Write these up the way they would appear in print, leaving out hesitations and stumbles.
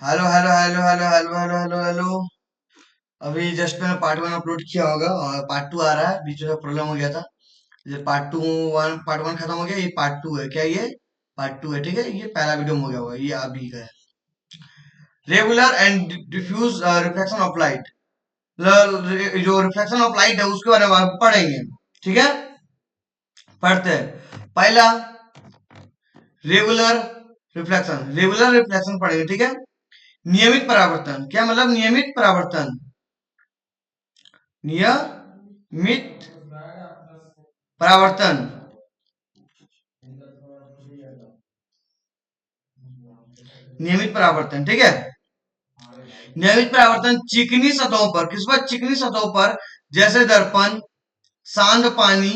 Hello hello hello hello hello hello hello hello. अभी just मैंने part 1 upload किया होगा और पार्ट 2 आ रहा है। बीच में प्रॉब्लम हो गया था। ये पार्ट 1 खत्म हो गया, ये पार्ट 2 है। क्या ये पार्ट 2 है? ठीक है, ये पहला वीडियो हो गया होगा, ये अभी का है। Regular and diffuse reflection of light. जो रिफ्लेक्शन ऑफ लाइट है उसके बारे में आप पढ़ेंगे। ठीक है, पढ़ते हैं। पहला रेगुलर रेगुलर रिफ्लेक्शन पढ़ेंगे। ठीक है, नियमित परावर्तन क्या मतलब? नियमित परावर्तन, नियमित परावर्तन, नियमित परावर्तन। ठीक है, नियमित परावर्तन चिकनी सतहों पर, किस पर? चिकनी सतहों पर, जैसे दर्पण, सांद पानी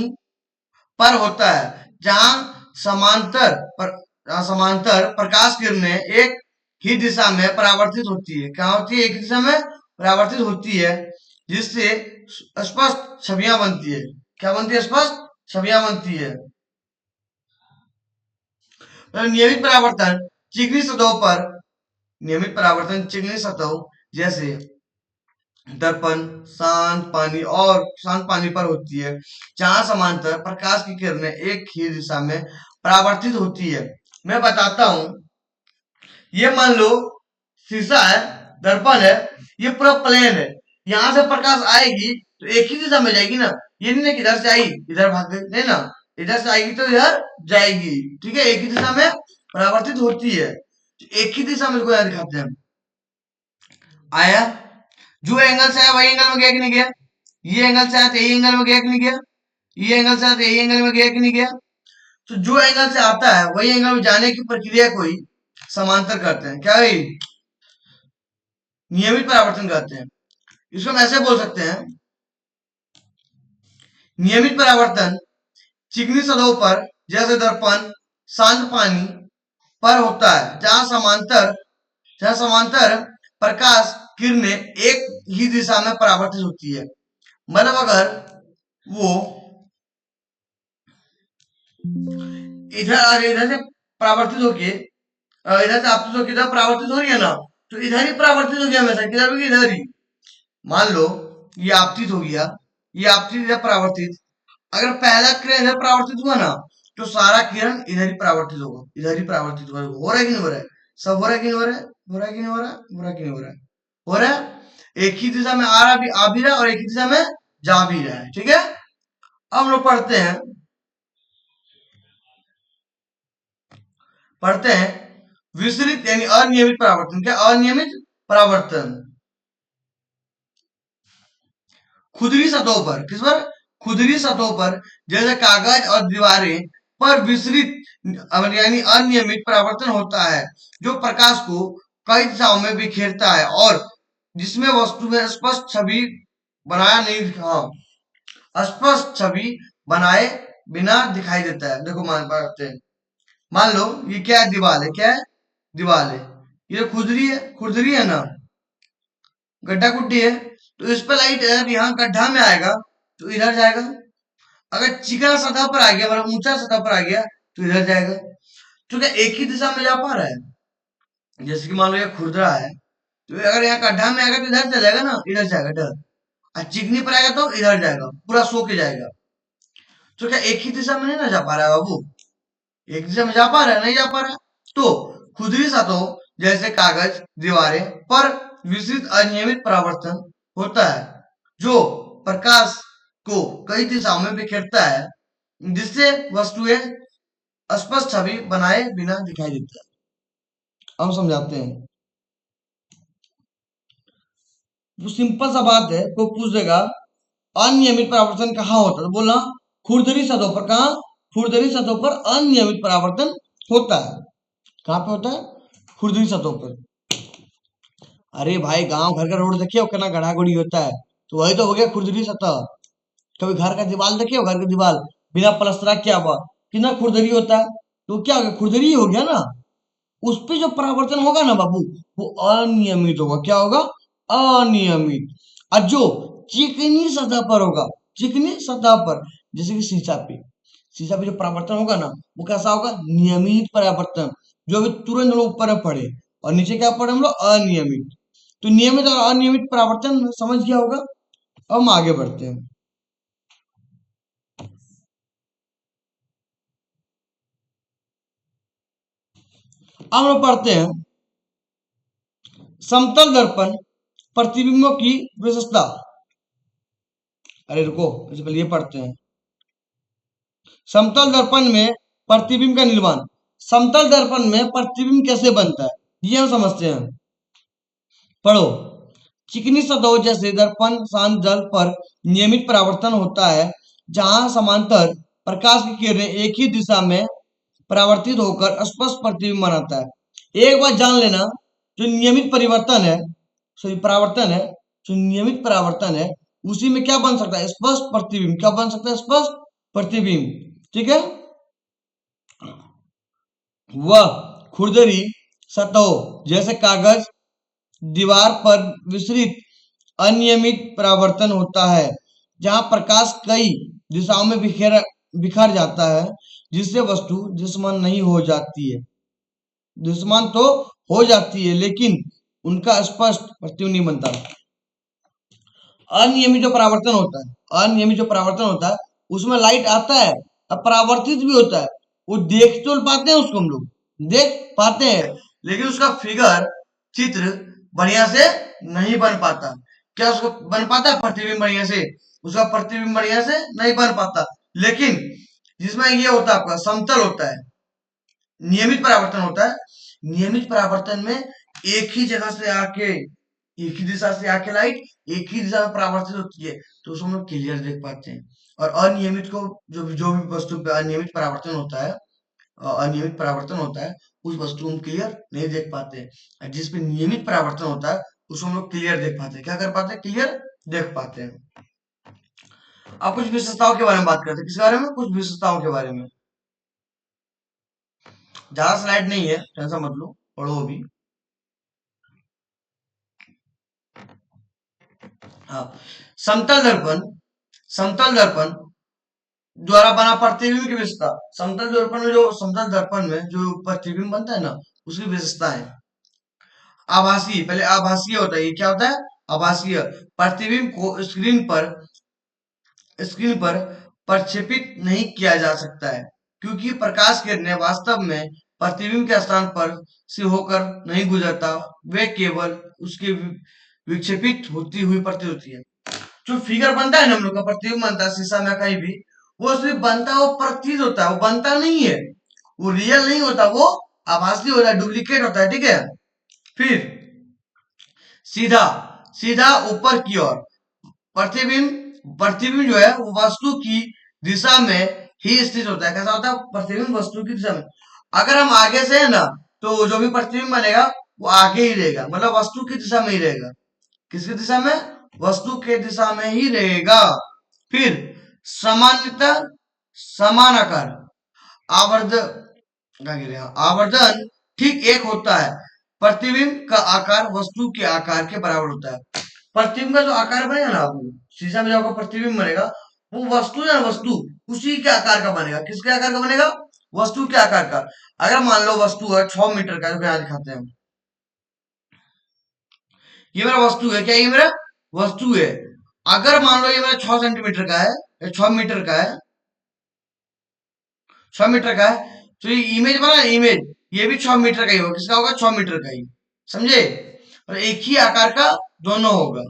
पर होता है, जहां समांतर प्रकाश किरणें एक ही दिशा में परावर्तित होती है। क्या होती है? एक ही दिशा में परावर्तित होती है, जिससे स्पष्ट छवियां बनती है। क्या बनती है? स्पष्ट छवियां बनती है। नियमित परावर्तन चिकनी सतहों पर, नियमित परावर्तन चिकनी सतहों जैसे दर्पण, शांत पानी पर होती है, जहां समांतर प्रकाश की किरणें एक ही दिशा में परावर्तित होती है। मैं बताता हूं। ये मान लो शीशा है, दर्पण है, ये पूरा प्लेन है। यहां से प्रकाश आएगी तो एक ही दिशा में जाएगी ना। ये नहीं ना कि इधर से आई इधर भाग गई, नहीं ना। इधर से आएगी तो इधर जाएगी। ठीक है, एक ही दिशा में परावर्तित होती है। एक ही दिशा में इसको यहाँ दिखाते हैं। आया, जो एंगल से आया वही एंगल में गया कि नहीं गया? ये एंगल से आया तो यही एंगल में गया कि नहीं गया? ये एंगल से आया तो यही एंगल में गया कि नहीं गया? तो जो एंगल से आता है वही एंगल में जाने की प्रक्रिया को ही समांतर करते हैं। क्या भाई? नियमित परावर्तन कहते हैं। इसको हम ऐसे बोल सकते हैं, नियमित परावर्तन चिकनी सतहों पर, जैसे दर्पण, शांत पानी पर होता है, जहां समांतर प्रकाश किरणें एक ही दिशा में परावर्तित होती है। मतलब अगर वो इधर आ रही, इधर से परावर्तित होके इधर से आपतित होकर इधर परावर्तित हो रही है ना, तो इधर ही परावर्तित हो गया हमेशा। किधर होगी? इधर ही। मान लो ये आपतित हो गया, ये आपतित इधर परावर्तित। अगर पहला किरण इधर परावर्तित हुआ ना, तो सारा किरण इधर ही परावर्तित होगा, इधर ही परावर्तित होगा। हो रहा है कि नहीं हो रहा है? सब हो रहा है कि नहीं हो रहा है? हो रहा है कि नहीं हो रहा है? हो रहा है कि नहीं हो रहा है? हो रहा है। एक ही दिशा में आ भी रहा है और एक ही दिशा में जा भी रहा है। ठीक है, अब हम लोग पढ़ते हैं विसरित यानी अनियमित परावर्तन। क्या? अनियमित परावर्तन खुदरी सतहों पर, किस पर? खुदरी सतहों पर, जैसे कागज और दीवारें पर विसरित यानी अनियमित परावर्तन होता है, जो प्रकाश को कई दिशाओं में बिखेरता है और जिसमें वस्तु में स्पष्ट छवि बनाया नहीं, हाँ, स्पष्ट छवि बनाए बिना दिखाई देता है। देखो मान पाते हैं, मान लो ये क्या है? दीवार है। क्या है? दीवार है। ये खुरदरी है ना, गड्ढा गुड्डी है। तो इस पर लाइट अगर यहाँ गड्ढा में आएगा तो इधर जाएगा। अगर चिकना सतह पर आ गया, मतलब ऊंचा सतह पर आ गया, तो इधर जाएगा। तो क्या एक ही दिशा में जा पा रहा है? जैसे कि मान लो ये खुरदरा है, तो अगर यहाँ गड्ढा में आएगा तो इधर चला जाएगा ना, इधर जाएगा इधर। और चिकनी पर आएगा तो इधर जाएगा, पूरा सो के जाएगा। तो क्या एक ही दिशा में नहीं ना जा पा रहा है बाबू? एक दिशा में जा पा रहा है? नहीं जा पा रहा है। तो खुदरी सतहों जैसे कागज, दीवारें पर विस्तृत अनियमित परावर्तन होता है, जो प्रकाश को कई दिशाओं में बिखेरता है, जिससे वस्तुएं स्पष्ट छवि बनाए बिना दिखाई देता है। हम समझाते हैं। वो सिंपल सा बात है, कोई पूछ देगा अनियमित परावर्तन कहाँ होता है, तो बोलना खुरदरी सतहों पर। कहाँ? खुरदरी सतहों पर अनियमित परावर्तन होता है। कहाँ पे होता है? खुरदरी सतहों पर। अरे भाई, गांव घर का रोड देखिए कितना गड़ा गुड़ी होता है, तो वही तो हो गया खुरदरी सतह। कभी घर का दीवार देखिए, घर का दीवार बिना प्लस्तरा किया हुआ कितना खुरदरी होता है, तो क्या हो गया? खुरदरी ही हो गया ना। उस पे जो परावर्तन होगा ना बाबू, वो अनियमित होगा। क्या होगा? अनियमित। और जो चिकनी सतह पर होगा, चिकनी सतह पर, जैसे कि शीशा पे जो परावर्तन होगा ना, वो कैसा होगा? नियमित परावर्तन, जो अभी तुरंत ऊपर पड़े। और नीचे क्या पढ़े हम लोग, अनियमित। तो नियमित और अनियमित परावर्तन समझ गया होगा। अब हम आगे बढ़ते हैं। अब हम लोग पढ़ते हैं समतल दर्पण प्रतिबिंबों की विशेषता। अरे रुको, इससे पहले ये पढ़ते हैं समतल दर्पण में प्रतिबिंब का निर्माण। समतल दर्पण में प्रतिबिंब कैसे बनता है ये हम समझते हैं। पढ़ो। चिकनी सतहों जैसे दर्पण शांत जल पर नियमित परावर्तन होता है, जहां समांतर प्रकाश की किरणें एक ही दिशा में परावर्तित होकर स्पष्ट प्रतिबिंब बनाता है। एक बात जान लेना, जो नियमित परिवर्तन है, सॉरी परावर्तन है, जो नियमित परावर्तन है उसी में क्या बन सकता है, स्पष्ट प्रतिबिंब। क्या बन सकता है, स्पष्ट प्रतिबिंब। ठीक है। वह खुरदरी सतहों जैसे कागज दीवार पर विसरित अनियमित परावर्तन होता है, जहां प्रकाश कई दिशाओं में बिखर जाता है, जिससे वस्तु दृश्यमान नहीं हो जाती है। दृश्यमान तो हो जाती है लेकिन उनका स्पष्ट प्रतिबिंब नहीं बनता। अनियमित जो परावर्तन होता है, अनियमित जो परावर्तन होता है उसमें लाइट आता है और परावर्तित भी होता है। वो देख तो पाते हैं, उसको हम लोग देख पाते हैं, लेकिन उसका फिगर, चित्र बढ़िया से नहीं बन पाता। क्या उसको बन पाता है प्रतिबिंब बढ़िया से? उसका प्रतिबिंब बढ़िया से नहीं बन पाता। लेकिन जिसमें ये होता है आपका समतल होता है, नियमित परावर्तन होता है, नियमित परावर्तन में एक ही जगह से आके, एक ही दिशा से आके लाइट एक ही दिशा में परावर्तित होती है, तो उसको हम लोग क्लियर देख पाते हैं। और अनियमित को, जो भी वस्तु पे अनियमित परावर्तन होता है, अनियमित परावर्तन होता है, उस वस्तु को हम क्लियर नहीं देख पाते हैं। जिस पे नियमित परावर्तन होता है उसको हम लोग क्लियर देख पाते हैं। क्या कर पाते हैं, क्लियर देख पाते हैं। अब कुछ विशेषताओं के बारे में बात करते हैं। किस बारे में, कुछ विशेषताओं के बारे में। ज्यादा स्लाइड नहीं है, टेंशन मत लो, पढ़ो अभी। हाँ, समतल दर्पण, समतल दर्पण द्वारा बना प्रतिबिंब की विशेषता। समतल दर्पण में जो, समतल दर्पण में जो प्रतिबिंब बनता है ना, उसकी विशेषता है आभासीय। पहले आभासीय होता है, ये क्या होता है, आभासीय। प्रतिबिंब को स्क्रीन पर प्रक्षेपित नहीं किया जा सकता है, क्योंकि प्रकाश किरणें वास्तव में प्रतिबिंब के स्थान पर से होकर नहीं गुजरता, वे केवल उसके विक्षेपित होती हुई प्रतीत होती है। जो फिगर बनता है ना हम लोग का, प्रतिबिंब बनता है शीशा में कहीं भी, वो सिर्फ बनता है, वो प्रतीत होता है, वो बनता नहीं है, वो रियल नहीं होता, वो आभासी होता है, डुप्लीकेट होता है। ठीक है। फिर सीधा, सीधा ऊपर की ओर प्रतिबिंब, प्रतिबिंब जो है वो वस्तु की दिशा में ही स्थित होता है। कैसा होता है, प्रतिबिंब वस्तु की दिशा में। अगर हम आगे से है ना, तो जो भी प्रतिबिंब बनेगा वो आगे ही रहेगा, मतलब वस्तु की दिशा में ही रहेगा। किसकी दिशा में, वस्तु के दिशा में ही रहेगा। फिर सामान्यतः समान आकार, आवर्धन, आवर्धन ठीक एक होता है। प्रतिबिंब का आकार वस्तु के आकार के बराबर होता है। प्रतिबिंब का जो आकार बनेगा ना, आपको शीशा में जो आपका प्रतिबिंब बनेगा, वो वस्तु है ना, वस्तु उसी के आकार का बनेगा। किसके आकार का बनेगा, वस्तु के आकार का। अगर मान लो वस्तु है 6 मीटर का, जो यहाँ दिखाते हैं, ये मेरा वस्तु है। क्या ये मेरा वस्तु है? अगर मान लो ये मेरा 6 सेंटीमीटर का है, 6 मीटर का है, 6 मीटर का है, तो ये इमेज बना, इमेज ये भी 6 मीटर का ही होगा। किसका होगा, 6 मीटर का ही, समझे? और एक ही आकार का दोनों होगा।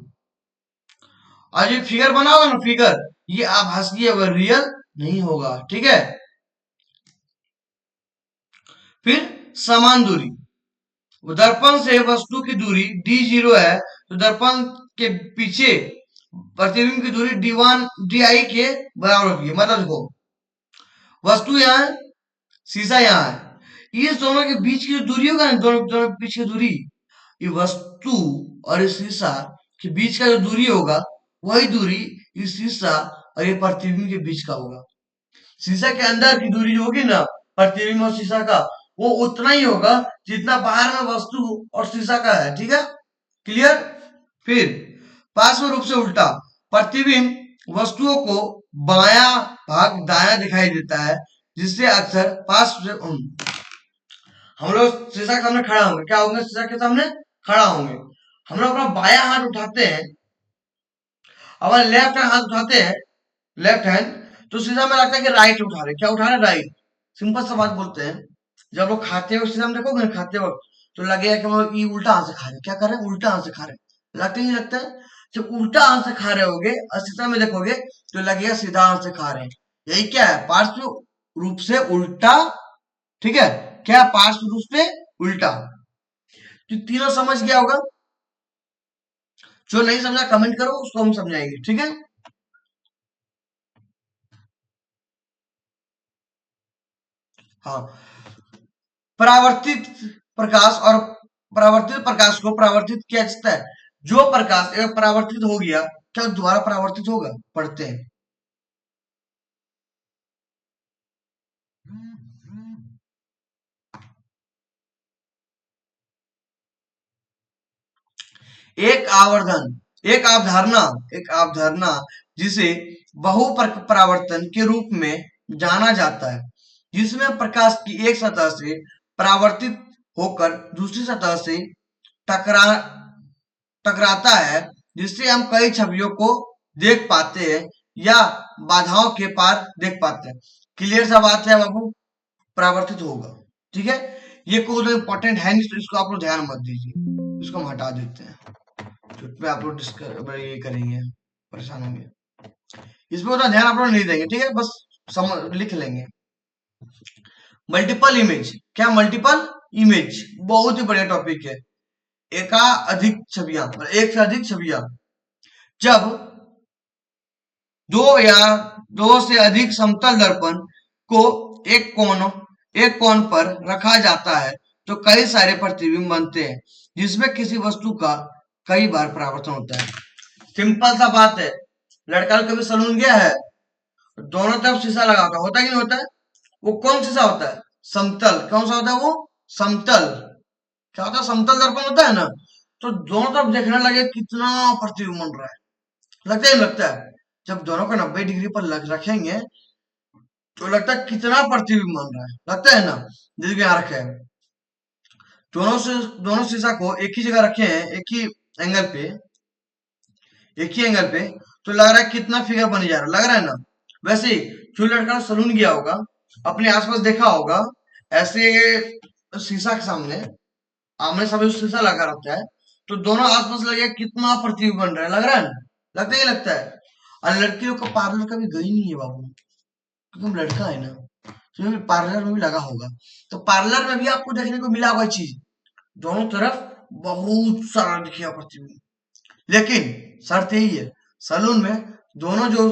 और जो फिगर बना होगा ना, फिगर, ये आभासीय होगा, रियल नहीं होगा। ठीक है। फिर समान दूरी, दर्पण से वस्तु की दूरी d0 है, तो दर्पण के पीछे प्रतिबिंब की दूरी di के बराबर होगी। मतलब देखो, वस्तु यहाँ है, शीशा यहाँ है, इस दोनों के बीच की जो दूरी होगा ना, दोनों दोनों के बीच की दूरी, ये वस्तु और इस शीशा के बीच का जो दूरी होगा, वही दूरी इस शीशा और ये प्रतिबिंब के बीच का होगा। शीशा के अंदर की दूरी जो होगी ना, प्रतिबिंब और शीशा का, वो उतना ही होगा जितना बाहर में वस्तु और शीशा का है। ठीक है, क्लियर। फिर पार्श्व रूप से उल्टा, प्रतिबिंब वस्तुओं को बायां भाग दायां दिखाई देता है, जिससे अक्सर पार्श्व हम लोग शीशा के सामने खड़ा होंगे, क्या होंगे, शीशा के सामने खड़ा होंगे, हम लोग अपना बायां हाथ उठाते हैं, अगर लेफ्ट हाथ उठाते हैं, लेफ्ट हैंड, तो शीशा में लगता है कि राइट उठा रहे, क्या उठा रहे, राइट। सिंपल सा बात बोलते हैं, जब लोग खाते वक्त शीशा में देखोगे ना, खाते वक्त तो लगेगा कि हम लोग ये उल्टा हाथ से खा रहे हैं, क्या कर रहे हैं, उल्टा हाथ से खा रहे हैं, लगता ही नहीं लगता है। जब उल्टा हाथ से खा रहे होगे और शीशा में देखोगे तो लगेगा सीधा हाथ से खा रहे हैं। यही क्या है, पार्श्व रूप से उल्टा, ठीक है, क्या पार्श्व रूप से उल्टा। तो तीनों समझ गया होगा, जो नहीं समझा कमेंट करो, उसको हम समझाएंगे, ठीक है। हाँ, परावर्तित प्रकाश और परावर्तित प्रकाश को परावर्तित किया जाता है। जो प्रकाश एक परावर्तित हो गया, क्या दोबारा परावर्तित होगा, पढ़ते हैं। एक आवर्धन, एक अवधारणा जिसे परावर्तन के रूप में जाना जाता है, जिसमें प्रकाश की एक सतह से परावर्तित होकर दूसरी सतह से टकरा टकराता है, जिससे हम कई छवियों को देख पाते हैं या बाधाओं के पार देख पाते हैं। क्लियर सा बात है बाबू, परावर्तित होगा, ठीक है। ये कोई इंपॉर्टेंट है नहीं, तो इसको आप लोग ध्यान मत दीजिए, इसको हम हटा देते हैं, पे आप लोग ये करेंगे, परेशान होंगे, इसमें उतना ध्यान आप लोग नहीं देंगे, ठीक है, बस लिख लेंगे। मल्टीपल इमेज, क्या मल्टीपल इमेज, बहुत ही बढ़िया टॉपिक है। एकाधिक छवियां, एक से अधिक छवियां, जब दो या दो से अधिक समतल दर्पण को एक कोण पर रखा जाता है तो कई सारे प्रतिबिंब बनते हैं, जिसमें किसी वस्तु का कई बार परावर्तन होता है। सिंपल सा बात है, लड़का कभी सलून गया है, दोनों तरफ शीशा लगा होता है कि नहीं होता है, वो कौन शीशा होता है, समतल, कौन सा होता है वो, समतल, क्या होता है, समतल दर्पण होता है ना, तो दोनों तरफ देखने लगे कितना प्रतिबिंब बन रहा है, लगता ही लगता है। जब दोनों को 90 डिग्री पर रखेंगे तो लगता है कितना प्रतिबिंब बन रहा है, लगता है ना, जैसे यहाँ रखे हैं, दोनों शीशा को एक ही जगह रखे हैं, एंगल पे एक ही एंगल पे, तो लग रहा है कितना फिगर बन जा रहा है, लग रहा है ना। वैसे ही जो लड़का सलून गया होगा, अपने आसपास देखा होगा, ऐसे शीशा के सामने आमने सामने शीशा लगा रहता है, तो दोनों आसपास लगे कितना प्रतिबिंब बन रहा है, लग रहा है ना, लगता ही लगता है। और लड़कियों को पार्लर कभी गई नहीं है बाबू, क्योंकि हम लड़का है ना, तो भी पार्लर में भी लगा होगा, तो पार्लर में भी आपको देखने को मिला होगा चीज, दोनों तरफ बहुत सारा दिखिया प्रतिबिंब। लेकिन शर्त यही है, सैलून में दोनों जो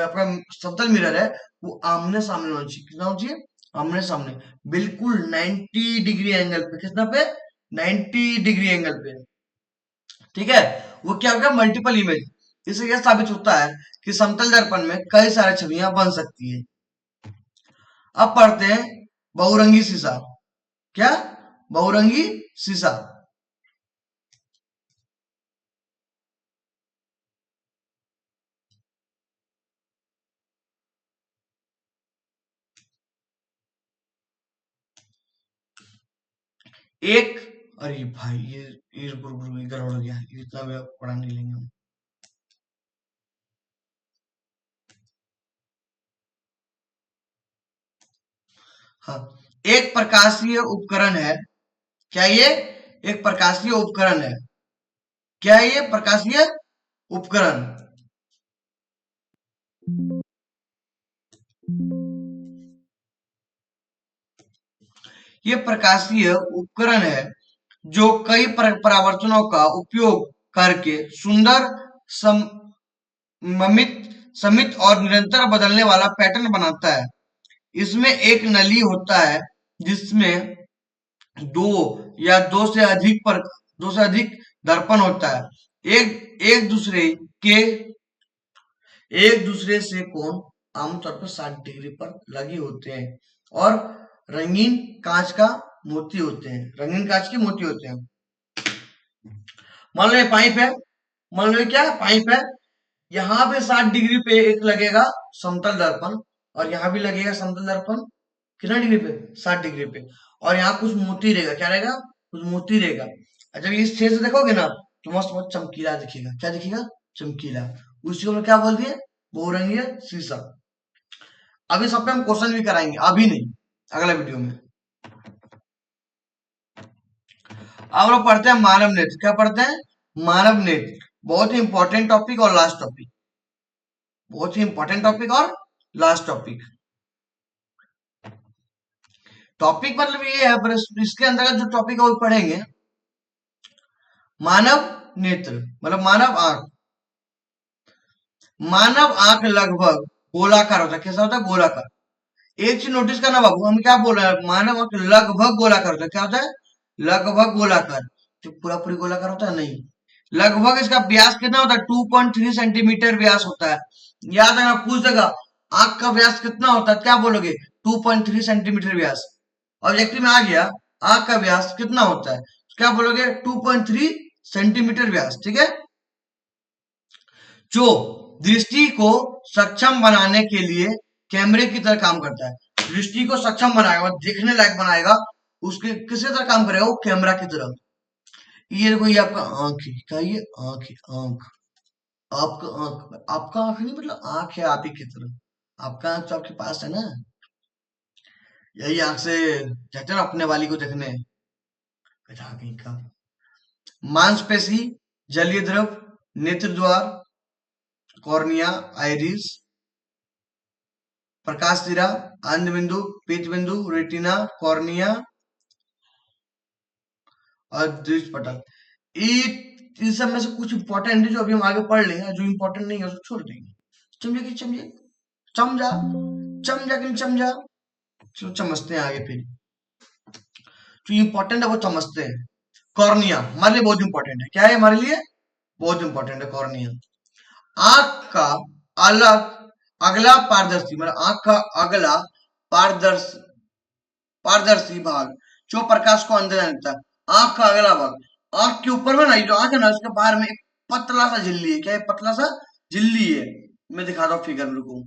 अपना समतल मिरर है, वो आमने सामने होना चाहिए, कितना होना चाहिए, आमने सामने, बिल्कुल 90 डिग्री एंगल पे, कितना पे, 90 डिग्री एंगल पे, ठीक है। वो क्या होगा, मल्टीपल इमेज। इससे यह साबित होता है कि समतल दर्पण में कई सारी छवियां बन सकती है। अब पढ़ते हैं बहुरंगी शीशा, क्या, बहुरंगी शीशा। एक, अरे भाई ये गड़बड़ हो गया, इतना भी पढ़ा नहीं लेंगे हम। हाँ, एक प्रकाशीय उपकरण है, क्या ये एक प्रकाशीय उपकरण है, क्या ये प्रकाशीय उपकरण, ये प्रकाशीय उपकरण है जो कई परावर्तनों का उपयोग करके सुंदर सममित समित और निरंतर बदलने वाला पैटर्न बनाता है। इसमें एक नली होता है जिसमें दो या दो से अधिक दर्पण होता है, एक दूसरे के एक दूसरे से कोण आमतौर पर 60 डिग्री पर लगे होते हैं और रंगीन कांच का मोती होते हैं, रंगीन कांच के मोती होते हैं। मान लो ये पाइप है, मान लो क्या पाइप है, यहाँ पे 60 डिग्री पे एक लगेगा समतल दर्पण और यहाँ भी लगेगा समतल दर्पण, कितना डिग्री पे, 60 डिग्री पे, और यहाँ कुछ मोती रहेगा, क्या रहेगा, कुछ मोती रहेगा। और जब ये इस छेद से देखोगे ना तो मस्त मस्त चमकीला दिखेगा, क्या दिखेगा, चमकीला। उसी को हम क्या बोल दिए, बहुरंगीय शीशा। अभी सब पे हम क्वेश्चन भी कराएंगे, अभी नहीं, अगला वीडियो में। अब लोग पढ़ते हैं मानव नेत्र। क्या पढ़ते हैं, मानव नेत्र। बहुत ही इंपॉर्टेंट टॉपिक और लास्ट टॉपिक, बहुत ही इंपॉर्टेंट टॉपिक और लास्ट टॉपिक। टॉपिक मतलब ये है, पर इसके अंदर जो टॉपिक है वो पढ़ेंगे। मानव नेत्र मतलब मानव आंख। मानव आंख लगभग गोलाकार होता है। कैसा होता है, गोलाकार। एक चीज नोटिस करना बाबू, हम क्या बोल रहे हैं, मानव आंख लगभग गोलाकार होता है। क्या होता है, लगभग गोलाकार। जो पूरा पूरी गोलाकार होता है, नहीं। लगभग इसका व्यास कितना होता है, 2.3 सेंटीमीटर व्यास होता है। याद रखना, पूछ देगा आंख का व्यास कितना होता है, क्या बोलोगे, 2.3 सेंटीमीटर व्यास। ऑब्जेक्टिव में आ गया आंख का व्यास कितना होता है, क्या बोलोगे, 2.3 सेंटीमीटर व्यास। ठीक है, जो दृष्टि को सक्षम बनाने के लिए कैमरे की तरह काम करता है। दृष्टि को सक्षम बनाएगा, देखने लायक बनाएगा, उसके किसी तरह काम करेगा, वो कैमरा की तरह। ये देखो, ये आपका आंख है, क्या ये आंख है, आंख। आपका आंख, आपका आंख नहीं मतलब आंख है आप ही की तरह। आपका आंख तो आपके पास है ना, यही आंख से जाते हैं ना अपने वाली को देखने। कहीं का मांसपेशी, जलीय द्रव, नेत्र द्वार, कॉर्निया, आइरिस, प्रकाश सिरा, अंध बिंदु, पीत बिंदु, रेटिना, कॉर्निया और दृष्टि पटल। इस सब में से कुछ इंपॉर्टेंट है जो अभी हम आगे पढ़ लेंगे, जो इंपॉर्टेंट नहीं है उसको छोड़ देंगे। समझे कि समझे, समझा, समझा कि नहीं समझा। चलो समझते हैं आगे फिर, जो इंपॉर्टेंट है वो समझते हैं। कॉर्निया हमारे लिए बहुत इंपॉर्टेंट है। क्या है हमारे लिए, बहुत इंपॉर्टेंट है कॉर्निया। आंख का अलग अगला पारदर्शी मतलब आंख का अगला पारदर्शी पारदर्शी भाग जो प्रकाश को अंदर जाने देता है। आंख का अगला भाग, आंख के ऊपर में ना, ये जो आंख है ना, उसके बाहर में एक पतला सा झिल्ली है। क्या है, पतला सा झिल्ली है। मैं दिखाता हूँ फिगर में को,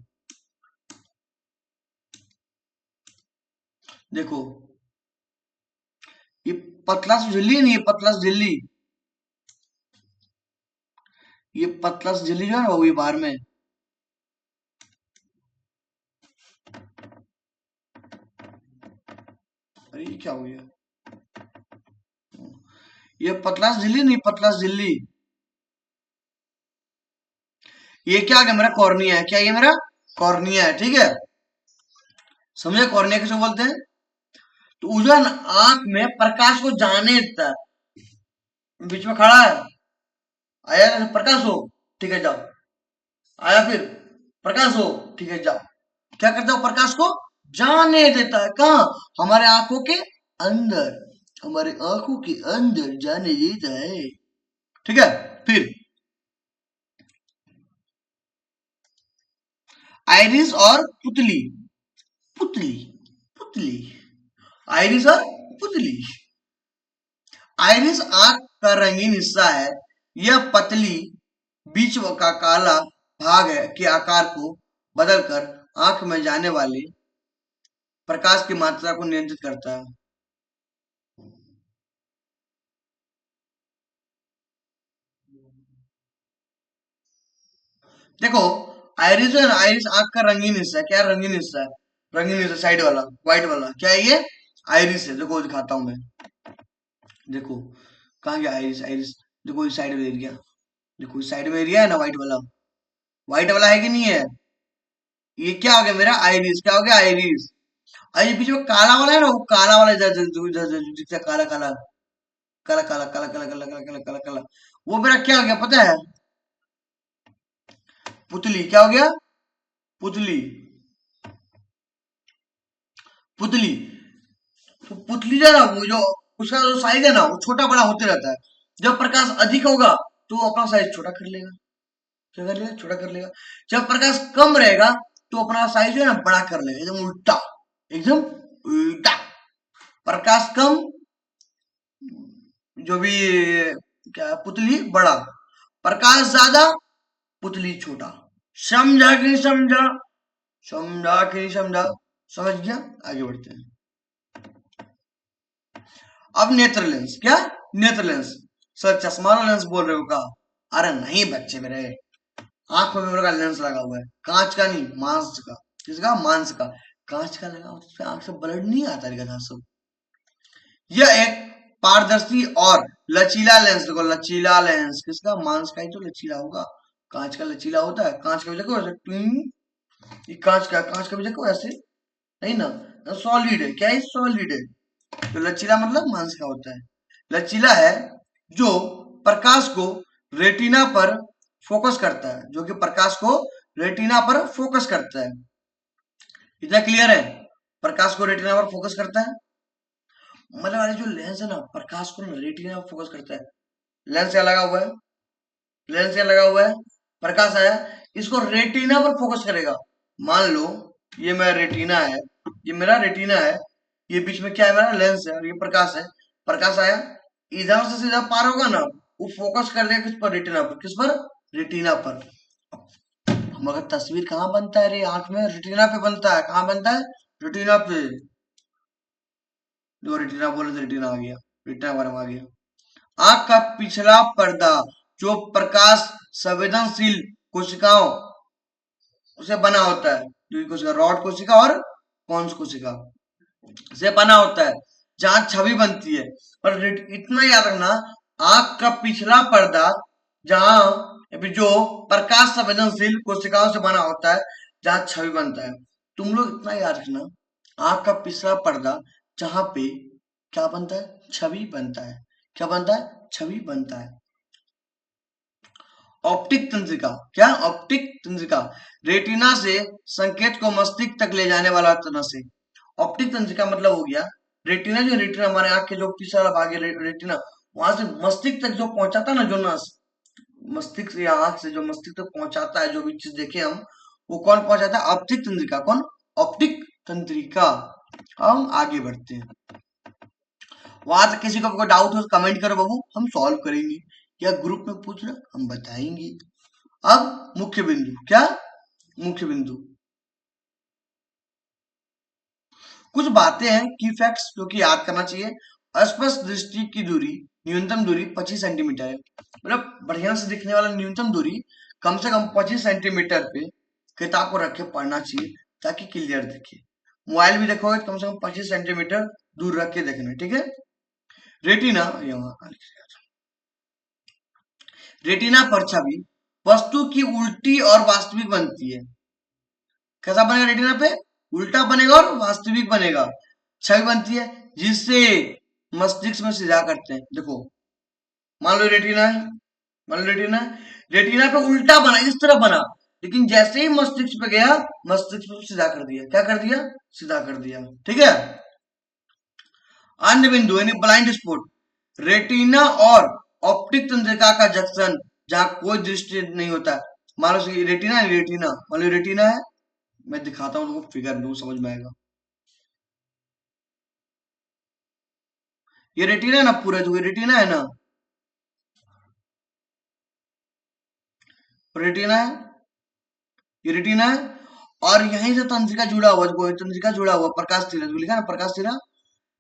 देखो ये पतला सा झिल्ली नहीं है, पतला सा झिल्ली, ये पतला सा झिल्ली जो है ना वो, ये बाहर में। अरे ये क्या हो गया, ये पतला सा झिल्ली नहीं, पतला सा झिल्ली। ये क्या है, मेरा कॉर्निया है। क्या ये मेरा कॉर्निया है, ठीक है। समझे कॉर्निया किसे बोलते हैं, तो वो जो है ना आंख में प्रकाश को जाने देता है। बीच में खड़ा है, आया ना प्रकाश हो, ठीक है जाओ, आया फिर प्रकाश हो, ठीक है जाओ। क्या करता है, प्रकाश को जाने देता है। कहा, हमारे आंखों के अंदर, हमारे आंखों के अंदर जाने देता है। ठीक है, फिर आइरिस और पुतली, पुतली, पुतली, आइरिस और पुतली। आइरिस आंख का रंगीन हिस्सा है। यह पतली बीच का काला भाग है के आकार को बदलकर आंख में जाने वाले प्रकाश की मात्रा को नियंत्रित करता है। देखो, आइरिस है ना, आइरिस आंख का रंगीन हिस्सा है। क्या रंगीन हिस्सा है, रंगीन हिस्सा साइड वाला, व्हाइट वाला, क्या है ये, आइरिस है। देखो दिखाता हूं मैं, देखो कहाँ गया आइरिस, आइरिस देखो इस साइड में एरिया, देखो इस साइड में एरिया है ना व्हाइट वाला, व्हाइट वाला है कि नहीं है। ये क्या हो गया मेरा आइरिस, क्या हो गया आइरिस। और ये बीच में काला वाला है ना, वो काला वाला इधर इधर इधर इधर दिखता है, काला काला काला काला काला काला काला काला काला काला काला, वो मेरा क्या हो गया पता है, पुतली। क्या हो गया, पुतली, पुतली। तो पुतली जो है ना, वो जो उसका जो साइज है ना वो छोटा बड़ा होते रहता है। जब प्रकाश अधिक होगा तो वो अपना साइज छोटा कर लेगा, क्या कर लेगा, छोटा कर लेगा। जब प्रकाश कम रहेगा तो अपना साइज जो है ना बड़ा कर लेगा, एकदम उल्टा, एकदम उल्टा। प्रकाश कम, जो भी क्या, पुतली बड़ा, प्रकाश ज्यादा, पुतली छोटा। समझा कि नहीं समझा, समझा कि नहीं समझा, समझ गया। आगे बढ़ते हैं। अब नेत्र लेंस, क्या नेत्र लेंस, सर चश्मा वाला लेंस बोल रहे हो का? अरे नहीं बच्चे मेरे, आंख में मेरे का लेंस लगा हुआ है, कांच का नहीं मांस का। किसका? मांस का। कांच का लगा उससे आंख से ब्लड नहीं आता रे गधा सब। यह एक पारदर्शी और लचीला लेंस, देखो लचीला लेंस, किसका? मांस का ही तो लचीला होगा। कांच का लचीला होता है? कांच का भी देखो ऐसे ये कांच का भी देखो ऐसे नहीं ना, सॉलिड है, क्या है? सॉलिड है। तो लचीला मतलब मांस का होता है। लचीला है जो प्रकाश को रेटिना पर फोकस करता है, जो कि प्रकाश को रेटिना पर फोकस करता है। इतना क्लियर है? प्रकाश को रेटिना पर फोकस करता है, मतलब अरे जो लेंस है ना, प्रकाश को रेटिना पर फोकस करता है। लेंस क्या लगा हुआ है? लेंस क्या लगा हुआ है? प्रकाश आया, इसको रेटिना पर फोकस करेगा। मान लो ये मेरा रेटिना है, ये मेरा रेटिना है, ये बीच में क्या है? मेरा लेंस है, और ये प्रकाश है। प्रकाश आया, इधर से सीधा पार होगा ना, वो फोकस कर देगा किस पर? रेटिना पर। किस पर? रेटिना पर। मगर तस्वीर कहाँ बनता है रे? आंख में रेटिना पे बनता है। कहाँ बनता है? रेटिना पे। जो रेटिना बोले तो रेटिना आ गया, रेटिना बारे में आ गया। आंख का पिछला पर्दा जो प्रकाश संवेदनशील कोशिकाओं से बना होता है, जो कोशिका रॉड कोशिका और कॉन्स कोशिका से बना होता है, जहां छवि बनती है। पर इतना याद रखना, आंख का पिछला पर्दा जहां जो प्रकाश संवेदनशील कोशिकाओं से बना होता है, जहां छवि बनता है। तुम लोग इतना याद रखना, आंख का पिछला पर्दा जहां पे क्या बनता है? छवि बनता है। क्या बनता है? छवि बनता है। ऑप्टिक तंत्रिका, क्या? ऑप्टिक तंत्रिका रेटिना से संकेत को मस्तिष्क तक ले जाने वाला तना से। ऑप्टिक तंत्रिका मतलब हो गया रेटिना, जो रेटिना हमारे आंख के जो पिछला भाग है रेटिना, वहां से मस्तिष्क तक जो पहुंचाता है ना, जो नस मस्तिष्क या आंख से जो मस्तिष्क तक पहुंचाता है, जो भी चीज देखे हम, वो कौन पहुंचाता है? ऑप्टिक तंत्रिका। कौन? ऑप्टिक तंत्रिका। हम आगे बढ़ते हैं। वहां तक किसी को कोई डाउट हो तो कमेंट करो बाबू, हम सॉल्व करेंगे, या ग्रुप में पूछ लो, हम बताएंगे। अब मुख्य बिंदु, क्या? मुख्य बिंदु, कुछ बातें हैं की फैक्ट्स जो कि याद करना चाहिए। अस्पष्ट दृष्टि की दूरी, न्यूनतम दूरी 25 सेंटीमीटर है, मतलब बढ़िया से दिखने वाला न्यूनतम दूरी कम से कम 25 सेंटीमीटर पे किताब को रख के पढ़ना चाहिए, ताकि क्लियर दिखे। मोबाइल भी देखोगे तो कम से कम 25 सेंटीमीटर दूर रख के देखना, ठीक है। रेटिना, रेटिना पर छवि वस्तु की उल्टी और वास्तविक बनती है। कैसा बनेगा रेटिना पे? उल्टा बनेगा और वास्तविक बनेगा। छवि बनती है जिससे मस्तिष्क में सीधा करते हैं। देखो मान लो रेटिना है, मान लो रेटिना है, रेटिना पे उल्टा बना, इस तरह बना, लेकिन जैसे ही मस्तिष्क पे गया, मस्तिष्क को सीधा कर दिया। क्या कर दिया? सीधा कर दिया, ठीक है। अन्य बिंदु यानी ब्लाइंड स्पॉट, रेटिना और ऑप्टिक तंत्रिका का जंक्शन, जहां कोई दृष्टि नहीं होता। मान लो रेटिना है, रेटिना मान लो रेटिना है, मैं दिखाता हूँ तुमको फिगर में, समझ में आएगा। ये रेटिना है ना पूरा, जो ये रेटिना है ना, रेटिना है, ये रेटिना है, और यहीं से तंत्रिका जुड़ा हुआ, कोई तंत्रिका जुड़ा हुआ, प्रकाश थिरा जो लिखा है ना, प्रकाश थिरा,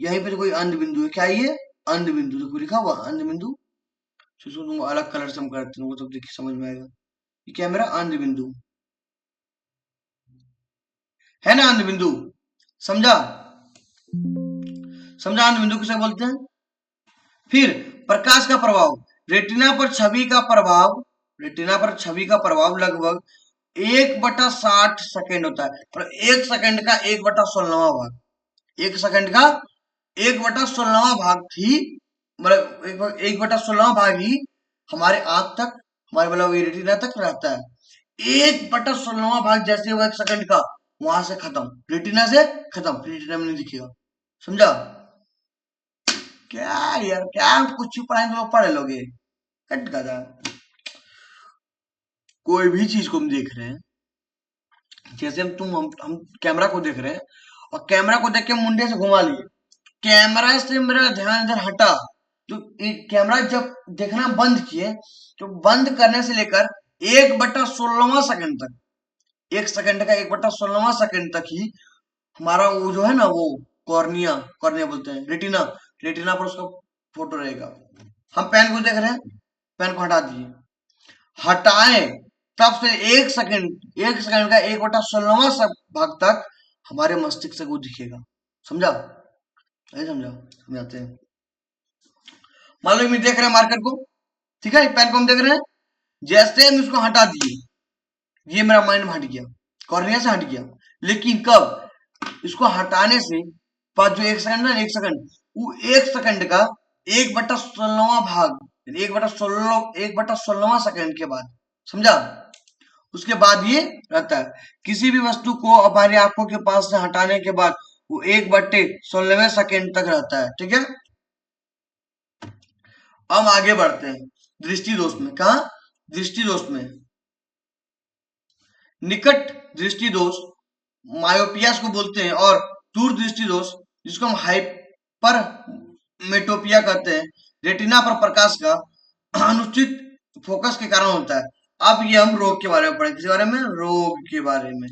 यहीं पे जो कोई अंध बिंदु है, क्या है ये? अंध बिंदु, देखो लिखा हुआ अंध बिंदु। तुमको अलग कलर से हम करते हैं, वो सब देखिए समझ में आएगा। ये क्या है? मेरा अंध बिंदु है ना, अंध बिंदु। समझा? समझा अंध बिंदु किसे बोलते हैं? फिर प्रकाश का प्रभाव, रेटिना पर छवि का प्रभाव, रेटिना पर छवि का प्रभाव लगभग 1/60 सेकेंड होता है, और 1 सेकेंड का 1/16वां भाग, 1 सेकेंड का 1/16वां भाग ही, मतलब 1/16वां भाग ही हमारे आंख तक, हमारे मतलब रेटिना तक रहता है। 1/16वां भाग जैसे वो 1 सेकेंड का, वहां से खत्म, रेटिना से खत्म, रेटिना में नहीं दिखेगा। समझा? क्या यार, क्या कुछ भी पढ़ाएंगे लोग पढ़ लोगे, कट गधा। कोई भी चीज को हम देख रहे हैं, जैसे हम कैमरा को देख रहे हैं, और कैमरा को देख के मुंडे से घुमा लिए, कैमरा से मेरा ध्यान इधर हटा, तो कैमरा जब देखना बंद किए, तो बंद करने से लेकर 1/16वां सेकंड तक, 1 सेकेंड का 1/16वां सेकंड तक ही हमारा वो जो है ना, वो कॉर्निया, कॉर्निया बोलते हैं, रेटिना, रेटिना पर उसका फोटो रहेगा। हम पेन को देख रहे हैं, पेन को हटा दिए, हटाए तब से 1 सेकंड का 1/16वां भाग तक हमारे मस्तिष्क से वो दिखेगा। समझा? नहीं समझा? समझाते हैं। मान लो मैं देख रहे हैं मार्कर को, ठीक है, पेन को हम देख रहे हैं, जैसे हम इसको हटा दिए, ये मेरा माइंड में हट गया, कॉर्निया से हट गया। लेकिन कब इसको हटाने से बाद जो 1 सेकंड ना, 1 सेकंड, वो 1 सेकंड का 1/16वां भाग, 1/16वां सेकंड के बाद, समझा? उसके बाद ये रहता है। किसी भी वस्तु को हमारी आंखों के पास से हटाने के बाद वो 1/16वें सेकंड तक रहता है। ठीक है, हम आगे बढ़ते हैं दृष्टि दोष में। कहा? दृष्टि दोष में निकट दृष्टि दोष मायोपिया को बोलते हैं, और दूर दृष्टि दोष जिसको हम हाइपर मेटोपिया कहते हैं, रेटिना पर प्रकाश का अनुचित फोकस के कारण होता है। अब ये हम रोग के बारे में पढ़ें। किस बारे में? रोग के बारे में।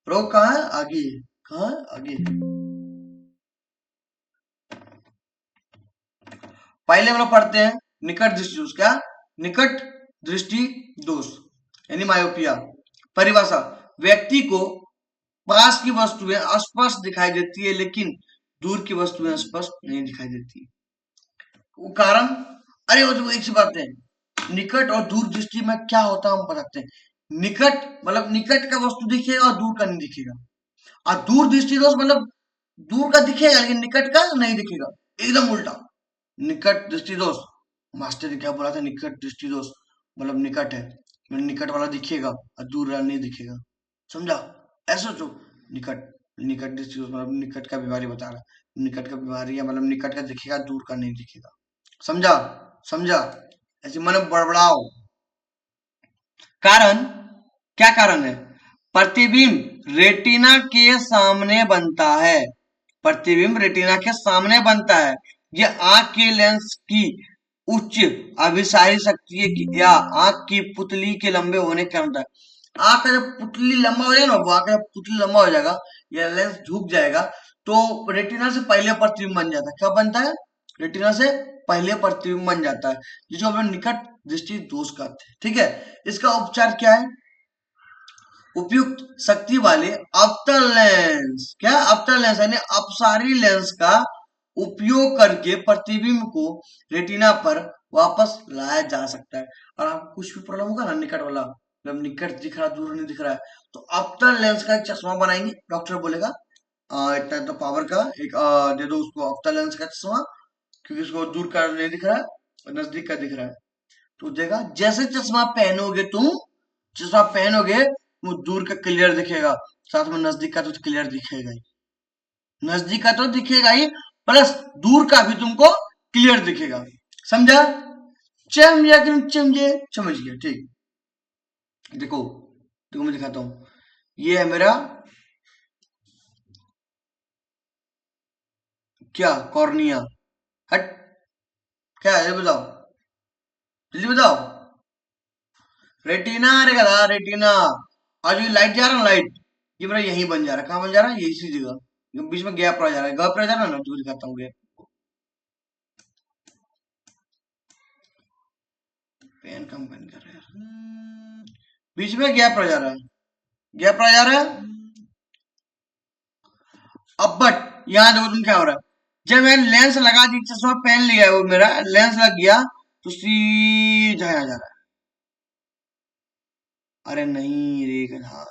रोग कहाँ है? आगे। कहाँ है? आगे। पहले हम लोग पढ़ते हैं निकट दृष्टि दोष। क्या? निकट दृष्टि दोष यानी मायोपिया। परिभाषा: व्यक्ति को पास की वस्तुएं स्पष्ट दिखाई देती है लेकिन दूर की वस्तुएं स्पष्ट नहीं दिखाई देती। वो कारण, अरे वो तो एक सी बात है, निकट और दूर दृष्टि में क्या होता है हम बताते हैं। निकट मतलब निकट का वस्तु दिखेगा और दूर का नहीं दिखेगा, और दूर दृष्टि दोष मतलब दूर का दिखेगा लेकिन निकट का नहीं दिखेगा, एकदम उल्टा। निकट दृष्टि दोष, मास्टर ने क्या बोला था? निकट दृष्टि दोष मतलब निकट है, मतलब निकट वाला दिखेगा और दूर वाला नहीं दिखेगा। समझा? ऐसा सोचो, निकट निकट दृष्टि दोष मतलब निकट का बीमारी बता रहा है, निकट का बीमारी है मतलब निकट का दिखेगा, दूर का नहीं दिखेगा। समझा? समझा? ऐसे मन बड़बड़ाओ। कारण, क्या कारण है? प्रतिबिंब रेटिना के सामने बनता है। प्रतिबिंब रेटिना के सामने बनता है। यह आंख के लेंस की उच्च अभिसारी शक्ति या आंख की पुतली के लंबे होने के कारण होता है। आंख का जब पुतली लंबा हो जाएगा ना, आंख का पुतली लंबा हो जाएगा या लेंस झुक जाएगा तो रेटिना से पहले प्रतिबिंब बन जाता है। क्या बनता है? रेटिना से पहले प्रतिबिंब बन जाता है, जिसको हम लोग निकट दृष्टि दोष कहते हैं। ठीक है, इसका उपचार क्या है? उपयुक्त शक्ति वाले अवतल लेंस, क्या? अवतल लेंस यानी अपसारी लेंस का उपयोग करके प्रतिबिंब को रेटिना पर वापस लाया जा सकता है। और आपको कुछ भी प्रॉब्लम होगा ना, निकट वाला मतलब निकट दिख रहा, दूर नहीं दिख रहा है, तो अवतल लेंस का एक चश्मा बनाएंगे, डॉक्टर बोलेगा इतना तो पावर का एक दे दो उसको अवतल लेंस का चश्मा, क्योंकि उसको दूर का नहीं दिख रहा है और नजदीक का दिख रहा है, तो देगा जैसे चश्मा पहनोगे तुम, चश्मा पहनोगे वो दूर का क्लियर दिखेगा, साथ में नजदीक का तो क्लियर दिखेगा ही, नजदीक का तो दिखेगा ही प्लस दूर का भी तुमको क्लियर दिखेगा। समझा? समझा कि नहीं समझे? समझ गया, ठीक। देखो देखो मैं दिखाता हूं, ये है मेरा क्या? कॉर्निया। हट, क्या है ये बताओ, जल्दी बताओ। रेटिना रे गधा, रेटिना। आज ये लाइट जा रहा है, लाइट ये मेरा यही बन जा रहा है। कहाँ बन जा रहा है? ये इसी जगह, ये बीच में गैप रह जा रहा है, गैप रह जा रहा है ना, तो दिखाता हूँ गैप। पेन कम पेन कर रहा है, बीच में गैप रह जा रहा है, गैप रह जा रहा है। अब बट यहाँ देखो तुम क्या हो रहा है, जब मैंने लेंस लगा दी, चश्मा पहन लिया है, वो मेरा लेंस लग गया तो सीधा आ जा रहा है। अरे नहीं रे गधा,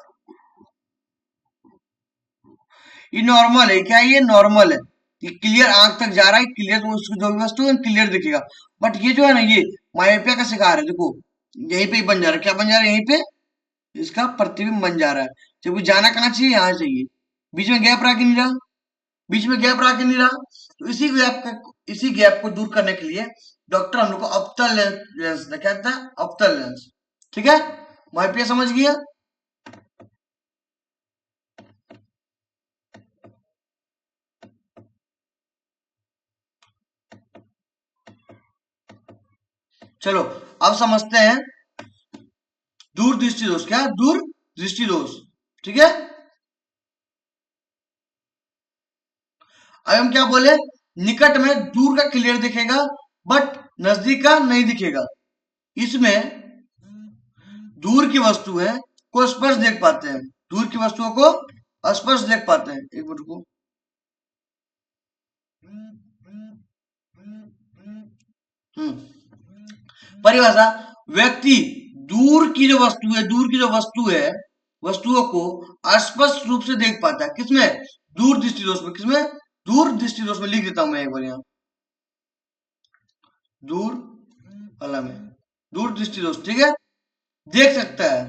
ये नॉर्मल है क्या? ये नॉर्मल है, ये क्लियर आंख तक जा रहा है, क्लियर तो उसको जो भी वस्तु है क्लियर दिखेगा। बट ये जो है ना, ये मायोपिया का शिकार है। देखो यहीं पे ही बन जा रहा है, क्या बन जा रहा है? यहीं पे इसका प्रतिबिंब बन जा रहा है, जब जाना कहाँ चाहिए? यहाँ चाहिए, बीच में गैप रह के नहीं रहा, बीच में गैप रह के नहीं रहा, तो इसी गैप को दूर करने के लिए डॉक्टर हम लोग को अवतल लेंस क्या कहता है? अवतल लेंस। ठीक है, मायोपिया समझ गया? चलो अब समझते हैं दूर दृष्टि दोष। क्या? दूर दृष्टि दोष। ठीक है, अब हम क्या बोले, निकट में दूर का क्लियर दिखेगा बट नजदीक का नहीं दिखेगा। इसमें दूर की वस्तुएं को स्पर्श देख पाते हैं, दूर की वस्तुओं को स्पर्श देख पाते हैं। एक मिनट को, परिभाषा, व्यक्ति दूर की जो वस्तु है, दूर की जो वस्तु है, वस्तुओं को स्पष्ट रूप से देख पाता है। किसमें, दूर दृष्टि दोष में। किसमें, दूर दृष्टि दोष में। लिख देता हूं मैं एक बार यहां, दूर वाला में, दूर दृष्टि दोष, ठीक है, देख सकता है,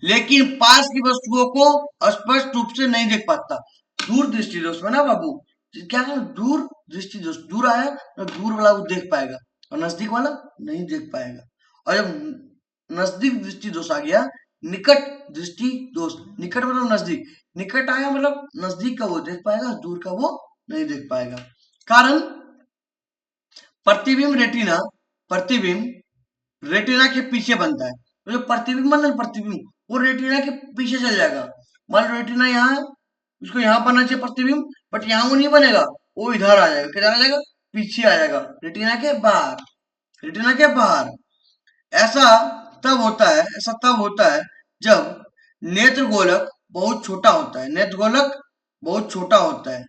लेकिन पास की वस्तुओं को स्पष्ट रूप से नहीं देख पाता। दूर दृष्टि दोष में ना बाबू, क्या है, दूर दृष्टि दोष, दूर आया तो दूर वाला वो देख पाएगा और नजदीक वाला नहीं देख पाएगा। और जब नजदीक दृष्टि दोष आ गया, निकट दृष्टि दोष, निकट मतलब नजदीक, निकट आया मतलब नजदीक का वो देख पाएगा, दूर का वो नहीं देख पाएगा। कारण, प्रतिबिंब रेटिना, प्रतिबिंब रेटिना के पीछे बनता है। तो जो प्रतिबिंब बनता है, प्रतिबिंब वो रेटिना के पीछे चल जाएगा। मान लो रेटिना यहाँ, उसको यहाँ बनना चाहिए प्रतिबिंब, बट यहाँ वो नहीं बनेगा, वो इधर आ जाएगा। किधर आ जाएगा, पीछे आ जाएगा, रेटिना के बाहर, रेटिना के बाहर। ऐसा तब होता है, ऐसा तब होता है जब नेत्र गोलक बहुत छोटा होता है, नेत्र गोलक बहुत छोटा होता है,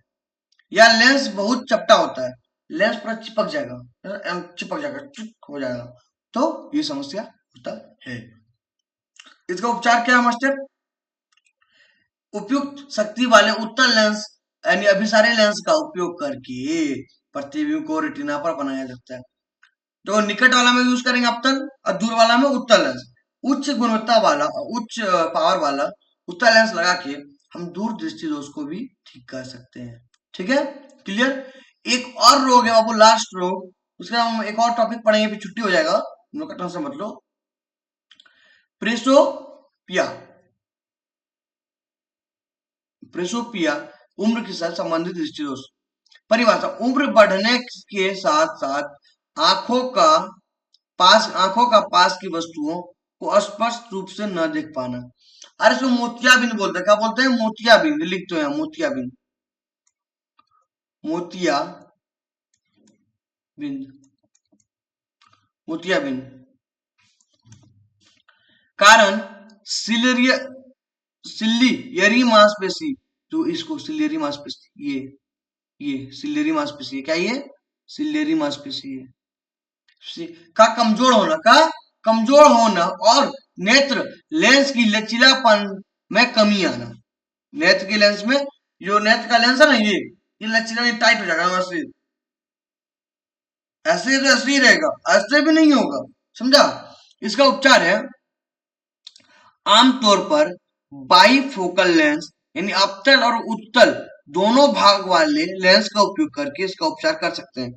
या लेंस बहुत चपटा होता है, लेंस पूरा चिपक जाएगा, चिपक जाएगा, चिप हो जाएगा, तो ये समस्या होता है। इसका उपचार क्या है मास्टर, उपयुक्त शक्ति वाले उत्तल लेंस यानी अभिसारी लेंस का उपयोग करके प्रतिबिंब को रेटिना पर बनाया जाता है। तो निकट वाला में यूज करेंगे अवतल और दूर वाला में उत्तल लेंस। उच्च गुणवत्ता वाला, उच्च पावर वाला उत्तल लेंस लगा के हम दूर दृष्टि दोष को भी ठीक कर सकते हैं। ठीक है, क्लियर। एक और रोग है बाबू, लास्ट रोग, उसका हम एक और टॉपिक पढ़ेंगे, फिर छुट्टी हो जाएगा, हम लोग का टेंशन मत लो। प्रेसोपिया, प्रेसोपिया उम्र के साथ संबंधित दृष्टि दोष। परिभाषा, उम्र बढ़ने के साथ साथ आंखों का पास की वस्तुओं को स्पष्ट रूप से न देख पाना। अरे इसको मोतियाबिंद बोलते हैं, क्या बोलते हैं, मोतियाबिंद, लिख दो यहाँ, मोतियाबिंद, मोतियाबिंद, मोतियाबिंद। कारण, सिलियरी मांसपेशी, जो इसको सिलियरी मांसपेशी, ये सिलियरी मांसपेशी है, क्या ये सिलियरी मांसपेशी है, का कमजोर होना और नेत्र लेंस की लचीलापन में कमी आना। नेत्र की लेंस में, जो नेत्र का लेंस है ना, ये लचीला टाइट हो जाएगा, वैसे ऐसे तो ऐसे ही रहेगा, ऐसे भी नहीं होगा, समझा। इसका उपचार है आमतौर पर बाइफोकल लेंस यानी अवतल और उत्तल दोनों भाग वाले लेंस का उपयोग करके इसका उपचार कर सकते हैं।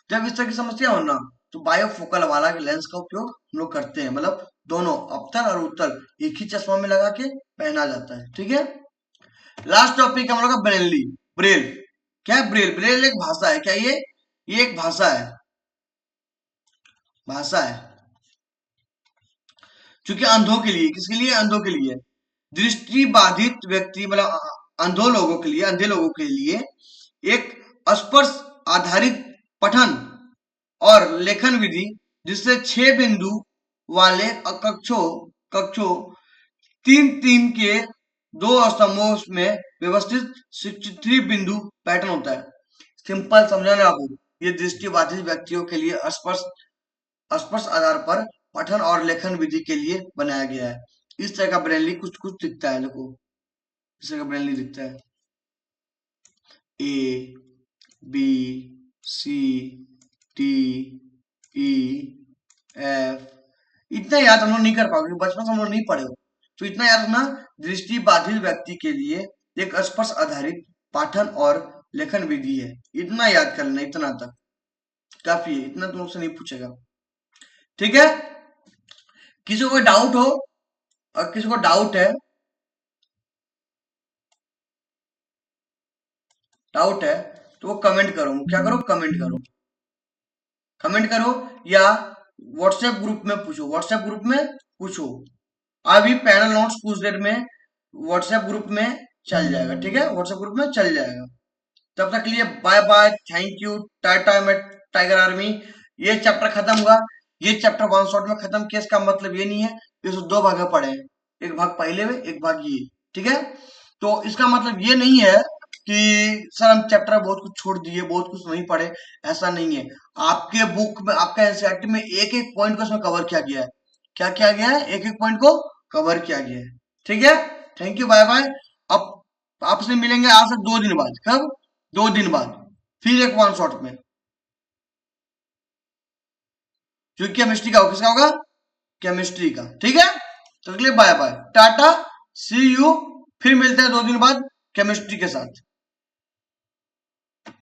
जब इस तरह की समस्या हो ना, तो बायोफोकल वाला लेंस का उपयोग हम लोग करते हैं, मतलब दोनों अवतल और उत्तल एक ही चश्मा में लगा के पहना जाता है। ठीक है, लास्ट टॉपिक हम लोग का ब्रेनली, ब्रेल। क्या है ब्रेल, ब्रेल एक भाषा है, क्या ये एक भाषा है, भाषा है, क्योंकि अंधों के लिए, किसके लिए, अंधों के लिए, दृष्टि बाधित व्यक्ति मतलब अंधों लोगों के लिए, अंधे लोगों के लिए एक स्पर्श आधारित पठन और लेखन विधि, जिससे 6 बिंदु वाले कक्षों 3-3 के 2 स्तंभों में व्यवस्थित 63 बिंदु पैटर्न होता है। सिंपल समझाना आपको, ये दृष्टि बाधित व्यक्तियों के लिए स्पर्श आधार पर पठन और लेखन विधि के लिए बनाया गया है। इस तरह का ब्रेनली कुछ कुछ दिखता है, देखो इस तरह का ब्रेनली दिखता है, A B C D E F. इतना याद हम लोग नहीं कर पाओगे, बचपन से हम लोग नहीं पढ़े हो, तो इतना याद रखना, दृष्टि बाधित व्यक्ति के लिए एक स्पर्श आधारित पाठन और लेखन विधि है, इतना याद कर लेना, इतना तक काफी है, इतना तुमसे नहीं पूछेगा। ठीक है, किसी को डाउट हो और किसी को डाउट है, तो वो कमेंट करो, क्या करो, कमेंट करो, कमेंट करो, या व्हाट्सएप ग्रुप में पूछो, व्हाट्सएप ग्रुप में पूछो, अभी पैनल नोट्स कुछ देर में व्हाट्सएप ग्रुप में चल जाएगा। ठीक है, व्हाट्सएप ग्रुप में चल जाएगा। तब तक के लिए bye bye, thank you, tata में टाइगर आर्मी। ये चैप्टर खत्म हुआ, ये चैप्टर वन शॉट में खत्म किया। इसका मतलब ये नहीं है कि इसे दो भाग में पढ़े, एक भाग पहले में, एक भाग ये, ठीक है। तो इसका मतलब ये नहीं है कि सर हम चैप्टर बहुत कुछ छोड़ दिए, बहुत कुछ नहीं पढ़े, ऐसा नहीं है। आपके बुक में, आपका एनसीईआरटी में एक एक पॉइंट को इसमें कवर किया गया है। क्या किया गया है? एक एक पॉइंट को कवर किया गया है, ठीक है। Thank you, bye bye. अब आपसे मिलेंगे आज से 2 दिन बाद। कब? 2 दिन बाद फिर एक वन शॉट में, जो केमिस्ट्री का होगा। किसका होगा? केमिस्ट्री का, ठीक है। तो अगले bye bye, tata, see you. फिर मिलते हैं 2 दिन बाद केमिस्ट्री के साथ।